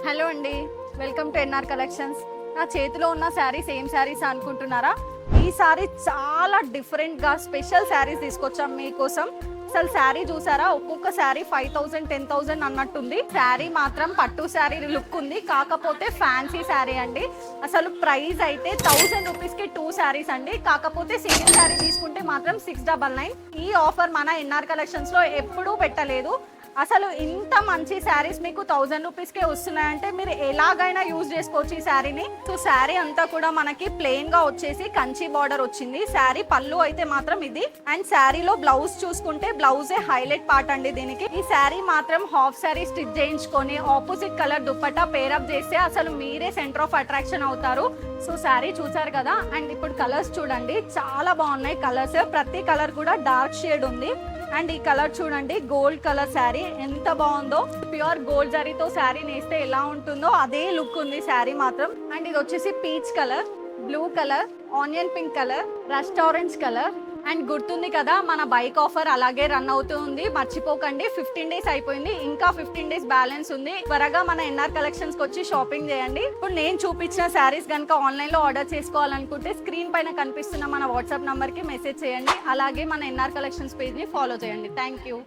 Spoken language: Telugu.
హలో అండి, వెల్కమ్ టు ఎన్ఆర్ కలెక్షన్స్. నా చేతిలో ఉన్న శారీస్ ఏం శారీస్ అనుకుంటున్నారా? ఈ శారీ చాలా డిఫరెంట్గా స్పెషల్ శారీస్ తీసుకొచ్చాం మీకోసం. అసలు శారీ చూసారా? ఒక్కొక్క శారీ 5000 10,000 అన్నట్టుంది. శారీ మాత్రం పట్టు శారీ లుక్ ఉంది, కాకపోతే ఫ్యాన్సీ శారీ అండి. అసలు ప్రైస్ అయితే 1000 రూపీస్కి 2 శారీస్ అండి. కాకపోతే సింగిల్ శారీ తీసుకుంటే మాత్రం 699. ఈ ఆఫర్ మన ఎన్ఆర్ కలెక్షన్స్లో ఎప్పుడూ పెట్టలేదు. అసలు ఇంత మంచి శారీస్ మీకు 1000 రూపీస్కే వస్తున్నాయంటే మీరు ఎలాగైనా యూజ్ చేసుకోవచ్చు ఈ శారీని. సో శారీ అంతా కూడా మనకి ప్లెయిన్ గా వచ్చేసి కంచి బార్డర్ వచ్చింది. శారీ పళ్ళు అయితే మాత్రం ఇది. అండ్ శారీలో బ్లౌజ్ చూసుకుంటే బ్లౌజే హైలైట్ పార్ట్ అండి దీనికి. ఈ శారీ మాత్రం హాఫ్ శారీ స్టిచ్ చేయించుకొని ఆపోజిట్ కలర్ దుప్పటా పేరప్ చేస్తే అసలు మీరే సెంటర్ ఆఫ్ అట్రాక్షన్ అవుతారు. సో శారీ చూసారు కదా. అండ్ ఇప్పుడు కలర్స్ చూడండి, చాలా బాగున్నాయి కలర్స్. ప్రతి కలర్ కూడా డార్క్ షేడ్ ఉంది. అండ్ ఈ కలర్ చూడండి, గోల్డ్ కలర్ శారీ ఎంత బాగుందో. ప్యూర్ గోల్డ్ జరీతో శారీ నేస్తే ఎలా ఉంటుందో అదే లుక్ ఉంది శారీ మాత్రం. అండ్ ఇది వచ్చేసి peach colour, blue colour, onion pink colour, rust orange colour. And గుర్తుంది కదా, మన బైక్ ఆఫర్ అలాగే రన్ అవుతూ ఉంది, మర్చిపోకండి. 15 డేస్ అయిపోయింది, ఇంకా 15 డేస్ బ్యాలెన్స్ ఉంది. త్వరగా మన ఎన్ఆర్ కలెక్షన్స్ కి వచ్చి షాపింగ్ చేయండి. ఇప్పుడు నేను చూపించిన శారీస్ కనుక ఆన్లైన్ లో ఆర్డర్ చేసుకోవాలనుకుంటే స్క్రీన్ పైన కనిపిస్తున్న మన వాట్సాప్ నంబర్ కి మెసేజ్ చేయండి. అలాగే మన ఎన్ఆర్ కలెక్షన్స్ పేజ్ ని ఫాలో చేయండి. Thank you.